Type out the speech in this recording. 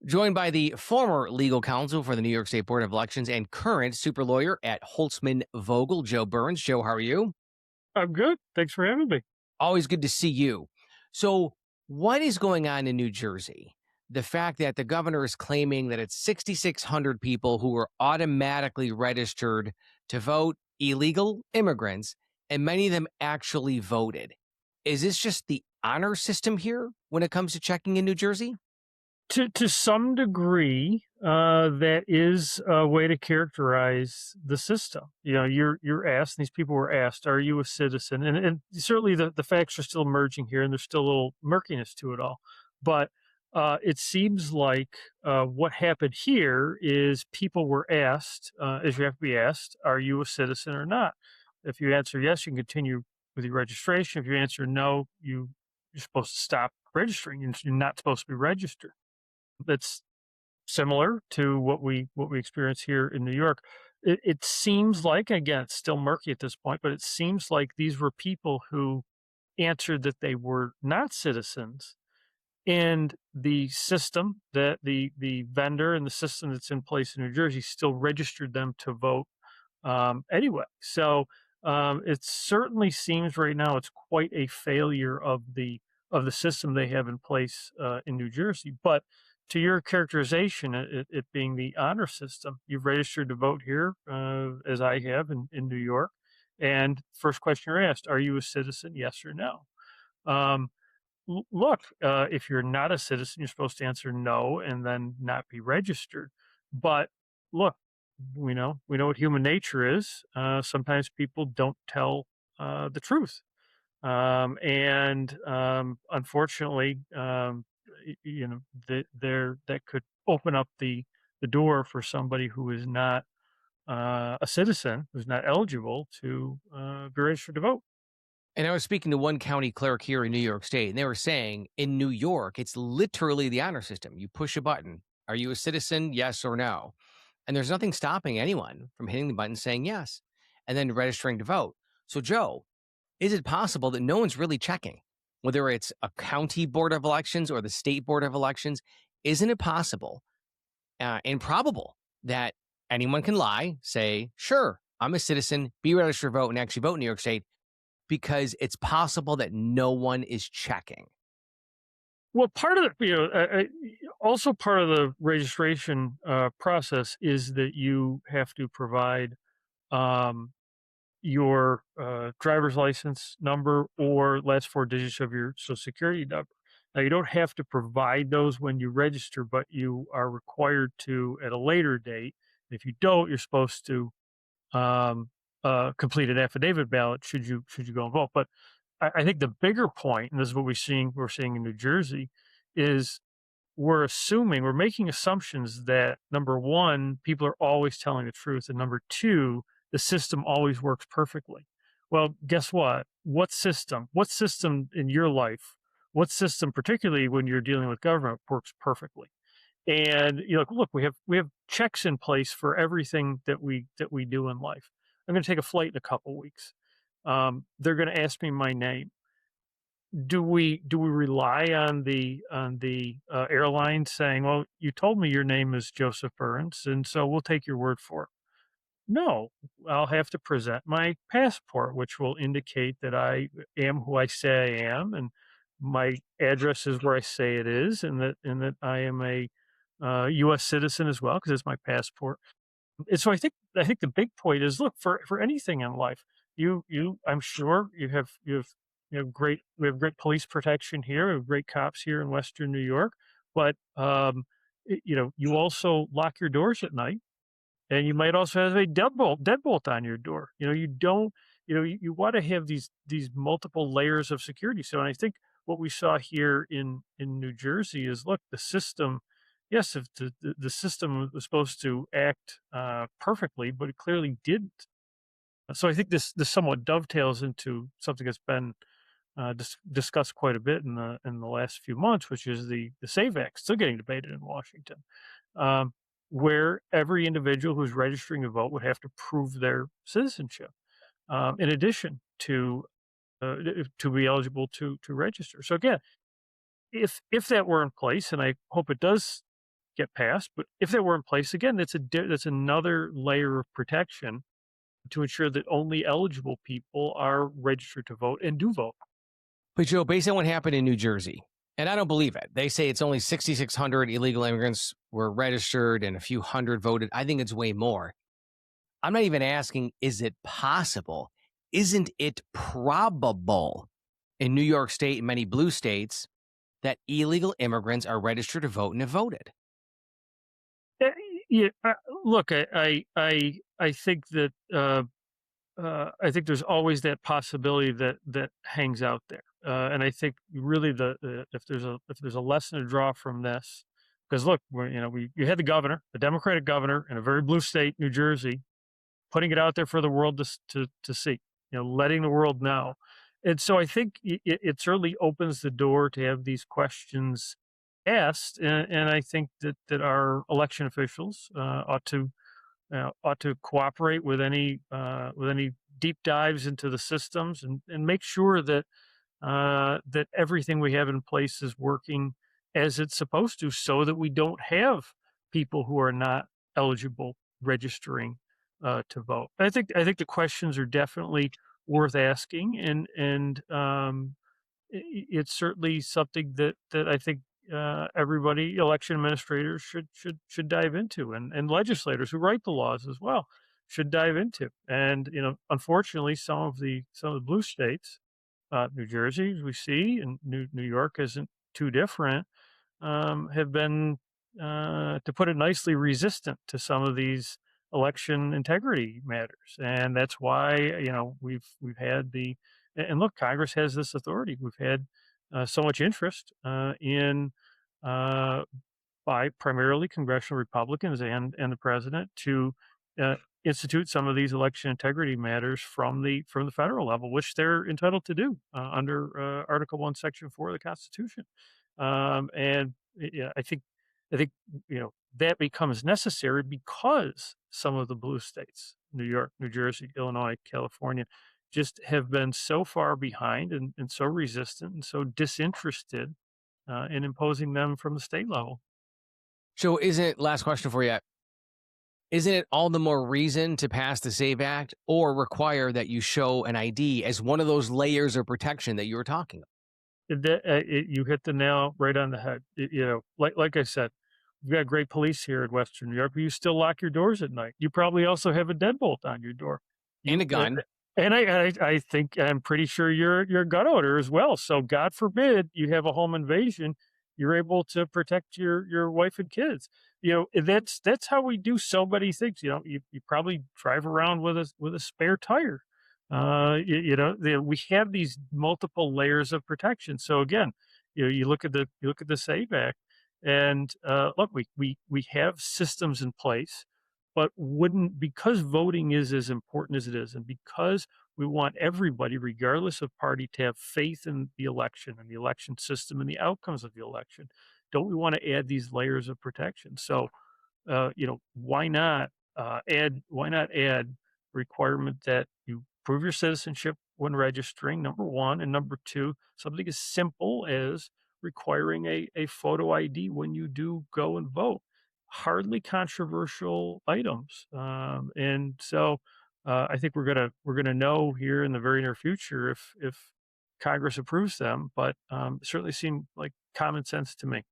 Joined by the former legal counsel for the New York State Board of Elections and current super lawyer at Holtzman Vogel, Joe Burns. Joe, how are you? I'm good. Thanks for having me. Always good to see you. So, what is going on in New Jersey? The fact that the governor is claiming that it's 6,600 people who were automatically registered to vote, illegal immigrants, and many of them actually voted. Is this just the honor system here when it comes to checking in New Jersey? To some degree, that is a way to characterize the system. You know, you're asked, and these people were asked, "Are you a citizen?" And certainly the facts are still emerging here, and there's still a little murkiness to it all. But it seems like what happened here is people were asked, as you have to be asked, "Are you a citizen or not?" If you answer yes, you can continue with your registration. If you answer no, you're supposed to stop registering. You're not supposed to be registered. That's similar to what we experience here in New York. It seems like, again, it's still murky at this point, but it seems like these were people who answered that they were not citizens, and the system that the vendor and the system that's in place in New Jersey still registered them to vote anyway. So it certainly seems right now it's quite a failure of the system they have in place in New Jersey. But to your characterization, it being the honor system, you've registered to vote here, as I have in New York. And first question you're asked, are you a citizen? Yes or no? Um, Look, if you're not a citizen, you're supposed to answer no and then not be registered. But look, we know what human nature is. Sometimes people don't tell the truth, and unfortunately, that could open up the door for somebody who is not a citizen, who's not eligible to be registered to vote. And I was speaking to one county clerk here in New York State, and they were saying in New York, it's literally the honor system. You push a button. Are you a citizen? Yes or no? And there's nothing stopping anyone from hitting the button saying yes and then registering to vote. So, Joe, is it possible that no one's really checking, whether it's a county board of elections or the state board of elections? Isn't it possible and probable that anyone can lie, say, sure, I'm a citizen, be registered to vote, and actually vote in New York State? Because it's possible that no one is checking. Well, part of also part of the registration process is that you have to provide um, your driver's license number or last four digits of your social security number. Now, you don't have to provide those when you register, but you are required to at a later date. If you don't, you're supposed to um, complete an affidavit ballot should you go and vote. But I think the bigger point, and this is what we're seeing in New Jersey, is we're making assumptions that number one, people are always telling the truth, and number two, the system always works perfectly. Well, guess what? What system? What system in your life? What system, particularly when you're dealing with government, works perfectly? And look, we have checks in place for everything that we do in life. I'm going to take a flight in a couple weeks. They're going to ask me my name. Do we rely on the airline saying, "Well, you told me your name is Joseph Burns, and so we'll take your word for it"? No, I'll have to present my passport, which will indicate that I am who I say I am, and my address is where I say it is, and that I am a U.S. citizen as well because it's my passport. And so I think the big point is, look, for anything in life, I'm sure we have great police protection here, we have great cops here in Western New York, but you also lock your doors at night, and you might also have a deadbolt on your door. You don't, you want to have these multiple layers of security. So, and I think what we saw here in New Jersey is, look, the system. Yes, if the system was supposed to act perfectly, but it clearly didn't. So I think this somewhat dovetails into something that's been discussed quite a bit in the last few months, which is the SAVE Act, still getting debated in Washington, um, where every individual who's registering to vote would have to prove their citizenship, in addition to be eligible to register. So again, if that were in place, and I hope it does get passed. But if they were in place again, that's another layer of protection to ensure that only eligible people are registered to vote and do vote. But Joe, based on what happened in New Jersey, and I don't believe it. They say it's only 6,600 illegal immigrants were registered and a few hundred voted. I think it's way more. I'm not even asking, is it possible? Isn't it probable in New York State and many blue states that illegal immigrants are registered to vote and have voted? Uh, yeah, look, I think that I think there's always that possibility that hangs out there, and I think really if there's a lesson to draw from this, because look, you had the governor, a Democratic governor in a very blue state, New Jersey, putting it out there for the world to see, letting the world know. And so I think it certainly opens the door to have these questions asked, and I think that our election officials ought to cooperate with any deep dives into the systems and make sure that everything we have in place is working as it's supposed to, so that we don't have people who are not eligible registering to vote. I think the questions are definitely worth asking, and it's certainly something that I think everybody, election administrators, should dive into, and legislators who write the laws as well should dive into. And unfortunately, some of the blue states, New Jersey, as we see, and New York isn't too different, have been, to put it nicely, resistant to some of these election integrity matters, and that's why we've had and look, Congress has this authority. We've had so much interest in uh, by primarily congressional Republicans and the president to uh, institute some of these election integrity matters from the federal level, which they're entitled to do under Article 1, Section 4 of the Constitution. And yeah, I think that becomes necessary because some of the blue states, New York, New Jersey, Illinois, California, just have been so far behind and so resistant and so disinterested in imposing them from the state level. So, last question for you, isn't it all the more reason to pass the SAVE Act or require that you show an ID as one of those layers of protection that you were talking about? You hit the nail right on the head. Like I said, we've got great police here in Western New York, but you still lock your doors at night. You probably also have a deadbolt on your door. And a You gun. and I think I'm pretty sure you're a gun owner as well. So God forbid you have a home invasion, you're able to protect your wife and kids. That's how we do so many things. You probably drive around with a spare tire. We have these multiple layers of protection. So again, you look at the SAVE Act, and look, we have systems in place, but wouldn't because voting is as important as it is, and because we want everybody, regardless of party, to have faith in the election and the election system and the outcomes of the election, don't we want to add these layers of protection? So why not add requirement that you prove your citizenship when registering, number one, and number two, something as simple as requiring a photo ID when you do go and vote. Hardly controversial items, and so I think we're gonna know here in the very near future if Congress approves them, but certainly seem like common sense to me.